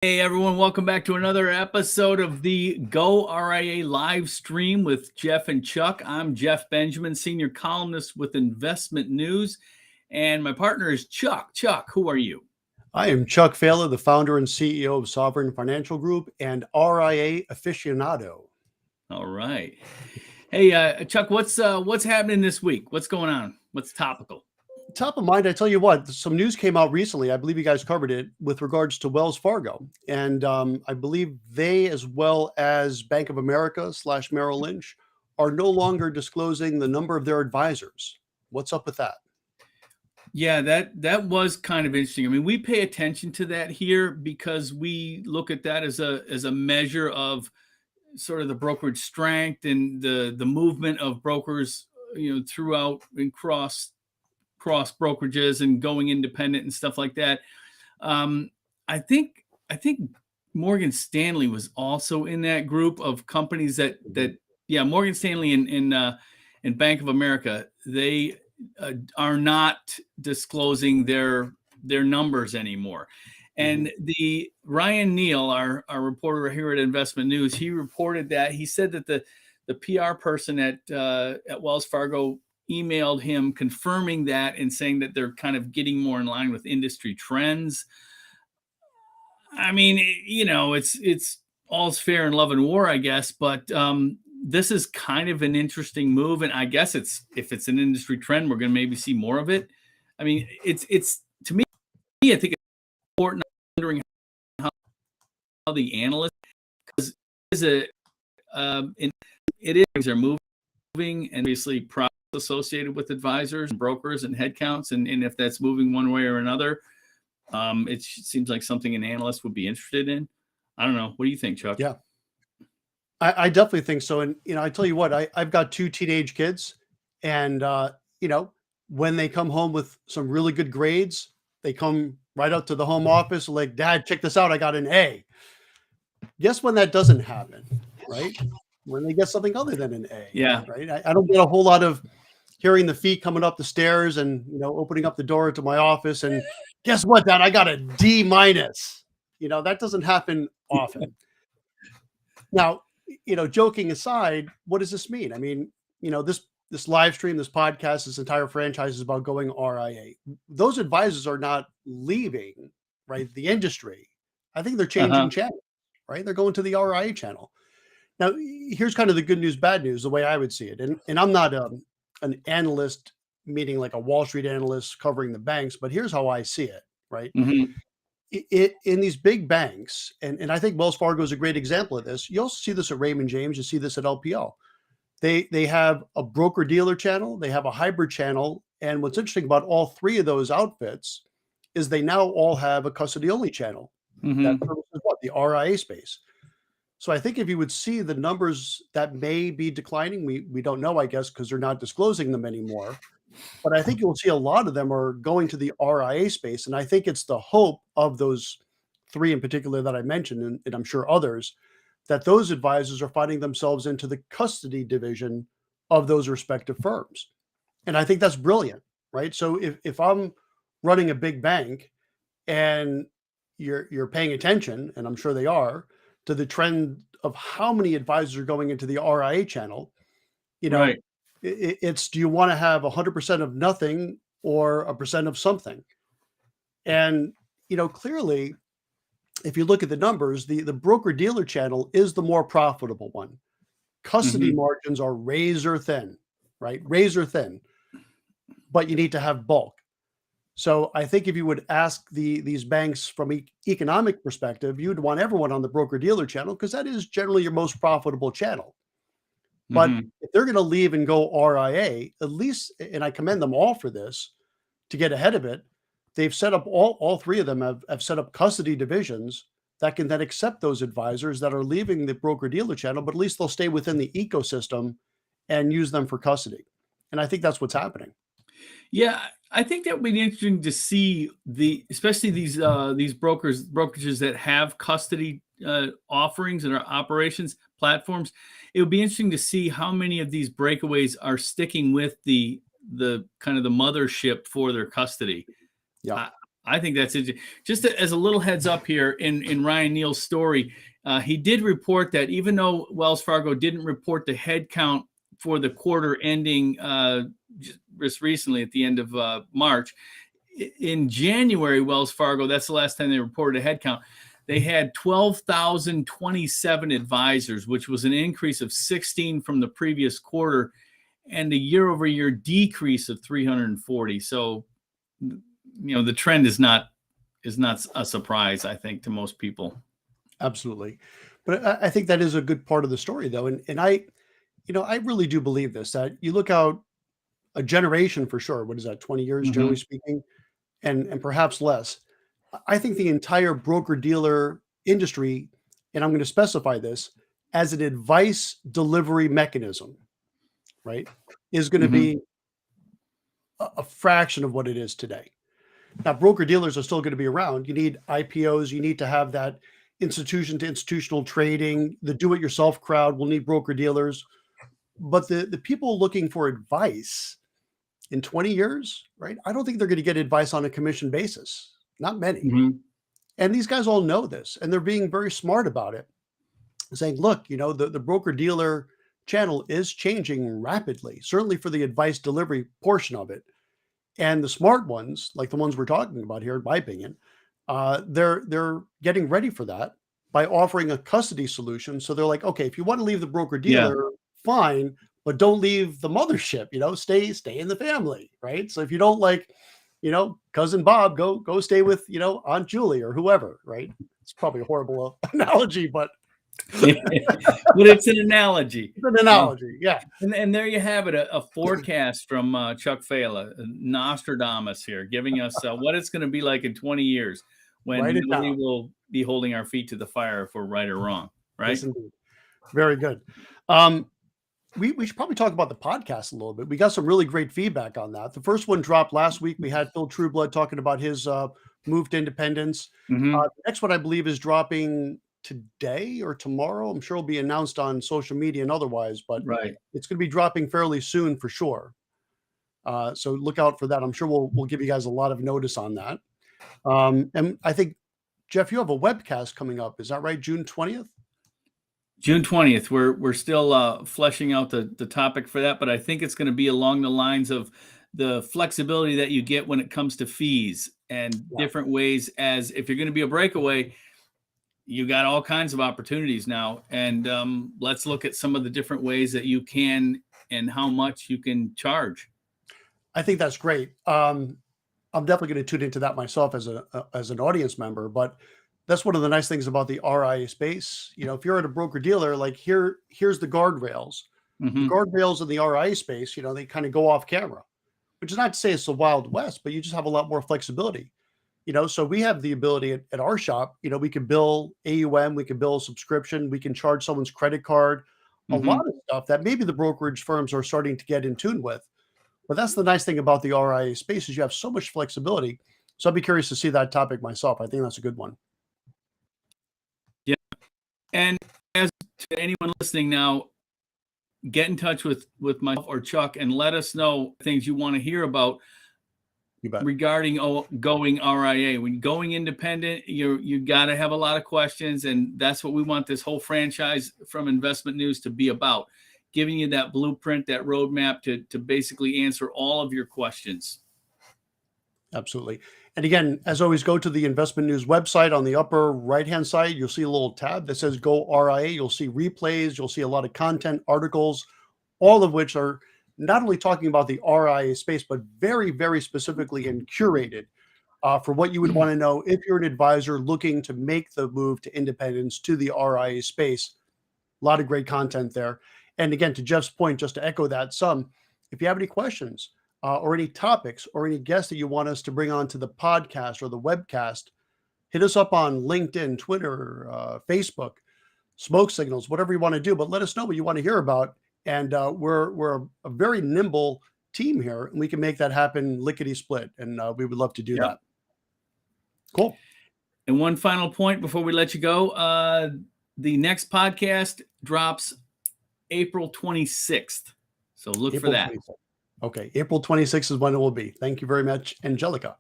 Hey everyone, welcome back to another episode of the goRIA live stream with Jeff and Chuck. I'm Jeff Benjamin, senior columnist with Investment News, and my partner is Chuck. Chuck, who are you? I am Chuck Fala, the founder and CEO of Sovereign Financial Group and RIA aficionado. All right. Hey, Chuck, what's happening this week? What's going on? What's topical? Top of mind, I tell you what, some news came out recently. I believe you guys covered it with regards to Wells Fargo. And I believe they, as well as Bank of America / Merrill Lynch, are no longer disclosing the number of their advisors. What's up with that? Yeah, that was kind of interesting. I mean, we pay attention to that here because we look at that as a measure of sort of the brokerage strength and the movement of brokers, throughout and cross brokerages and going independent and stuff like that. I think Morgan Stanley was also in that group of companies that Morgan Stanley and Bank of America, they are not disclosing their numbers anymore. And the Ryan Neal, our reporter here at Investment News, he reported that he said that the PR person at Wells Fargo emailed him confirming that and saying that they're kind of getting more in line with industry trends. I mean, it's all's fair in love and war, I guess, but this is kind of an interesting move, and I guess if it's an industry trend, we're going to maybe see more of it. I mean, it's to me, I think it's important wondering how the analysts, because things are moving, and obviously associated with advisors and brokers and headcounts, and if that's moving one way or another, it seems like something an analyst would be interested in. I don't know. What do you think, Chuck? Yeah, I definitely think so. And, I tell you what, I've got 2 teenage kids, and, when they come home with some really good grades, they come right up to the home office like, "Dad, check this out. I got an A." Guess when that doesn't happen, right? When they get something other than an A. Yeah. Right. I don't get a whole lot of hearing the feet coming up the stairs and, opening up the door to my office and guess what, Dad, I got a D-. That doesn't happen often. Now, joking aside, what does this mean? I mean, this live stream, this podcast, this entire franchise is about going RIA. Those advisors are not leaving, right, the industry. I think they're changing channels, right? They're going to the RIA channel. Now, here's kind of the good news, bad news, the way I would see it. And I'm not an analyst, meaning like a Wall Street analyst covering the banks, but here's how I see it, right? In these big banks, and I think Wells Fargo is a great example of this. You also see this at Raymond James, you see this at LPL. They have a broker-dealer channel, they have a hybrid channel, and what's interesting about all 3 of those outfits is they now all have a custody-only channel. That services what? The RIA space. So I think if you would see the numbers that may be declining, we don't know, I guess, because they're not disclosing them anymore. But I think you'll see a lot of them are going to the RIA space. And I think it's the hope of those 3 in particular that I mentioned, and I'm sure others, that those advisors are finding themselves into the custody division of those respective firms. And I think that's brilliant, right? So if I'm running a big bank and you're paying attention, and I'm sure they are, to the trend of how many advisors are going into the RIA channel, Right. it's, do you want to have 100% of nothing or 1% of something? And, clearly, if you look at the numbers, the broker-dealer channel is the more profitable one. Custody margins are razor thin, right? Razor thin. But you need to have bulk. So I think if you would ask these banks from economic perspective, you'd want everyone on the broker-dealer channel because that is generally your most profitable channel. But if they're going to leave and go RIA, at least, and I commend them all for this, to get ahead of it, they've set up, all 3 of them have set up custody divisions that can then accept those advisors that are leaving the broker-dealer channel, but at least they'll stay within the ecosystem and use them for custody. And I think that's what's happening. Yeah, I think that would be interesting to see especially these brokerages that have custody offerings and our operations platforms. It would be interesting to see how many of these breakaways are sticking with the kind of the mothership for their custody. Yeah. I think that's it. Just as a little heads up here in Ryan Neal's story, he did report that even though Wells Fargo didn't report the head count for the quarter ending just recently at the end of March, in January, Wells Fargo, that's the last time they reported a head count, they had 12,027 advisors, which was an increase of 16 from the previous quarter and a year-over-year decrease of 340. So, the trend is not a surprise, I think, to most people. Absolutely. But I think that is a good part of the story, though. And I really do believe this, that you look out a generation for sure. What is that, 20 years, generally speaking, and perhaps less. I think the entire broker-dealer industry, and I'm going to specify this, as an advice delivery mechanism, right, is going to be a fraction of what it is today. Now, broker-dealers are still going to be around. You need IPOs. You need to have that institution to institutional trading. The do-it-yourself crowd will need broker-dealers. But the people looking for advice in 20 years, right, I don't think they're going to get advice on a commission basis. Not many. And these guys all know this, and they're being very smart about it, saying, look, the broker-dealer channel is changing rapidly, certainly for the advice delivery portion of it. And the smart ones, like the ones we're talking about here, in my opinion, they're getting ready for that by offering a custody solution. So they're like, okay, if you want to leave the broker-dealer, fine, but don't leave the mothership, stay in the family, right? So if you don't like, cousin Bob, go stay with, Aunt Julie or whoever, right? It's probably a horrible analogy, but but it's an analogy. It's an analogy, yeah. And there you have it, a forecast from Chuck Fala, Nostradamus here, giving us what it's going to be like in 20 years when nobody will be holding our feet to the fire if we're right or wrong, right? Yes, indeed. Very good. We should probably talk about the podcast a little bit. We got some really great feedback on that. The first one dropped last week. We had Phil Trueblood talking about his move to independence. The next one, I believe, is dropping today or tomorrow. I'm sure it'll be announced on social media and otherwise, but it's going to be dropping fairly soon for sure. So look out for that. I'm sure we'll give you guys a lot of notice on that. And I think, Jeff, you have a webcast coming up. Is that right? June 20th? June 20th. We're still fleshing out the topic for that, but I think it's going to be along the lines of the flexibility that you get when it comes to fees and different ways. As if you're going to be a breakaway, you got all kinds of opportunities now. And let's look at some of the different ways that you can and how much you can charge. I think that's great. I'm definitely going to tune into that myself as an audience member, but that's one of the nice things about the RIA space. If you're at a broker dealer, like here's the guardrails. The guardrails in the RIA space, they kind of go off camera, which is not to say it's the Wild West, but you just have a lot more flexibility. So we have the ability at our shop, we can bill AUM, we can bill subscription, we can charge someone's credit card, a lot of stuff that maybe the brokerage firms are starting to get in tune with. But that's the nice thing about the RIA space is you have so much flexibility. So I'd be curious to see that topic myself. I think that's a good one. Yeah. And as to anyone listening now, get in touch with myself or Chuck and let us know things you want to hear about regarding going RIA. When going independent, you got to have a lot of questions, and that's what we want this whole franchise from Investment News to be about, giving you that blueprint, that roadmap to basically answer all of your questions. Absolutely. And again, as always, go to the Investment News website. On the upper right-hand side, you'll see a little tab that says Go RIA. You'll see replays. You'll see a lot of content, articles, all of which are not only talking about the RIA space, but very, very specifically and curated for what you would want to know if you're an advisor looking to make the move to independence to the RIA space. A lot of great content there. And again, to Jeff's point, just to echo that some, if you have any questions or any topics or any guests that you want us to bring on to the podcast or the webcast, hit us up on LinkedIn, Twitter, Facebook, smoke signals, whatever you want to do, but let us know what you want to hear about. And we're a very nimble team here, and we can make that happen lickety split. And we would love to do that. Cool. And one final point before we let you go, the next podcast drops April 26th. So look for that. 26th. Okay. April 26th is when it will be. Thank you very much, Angelica.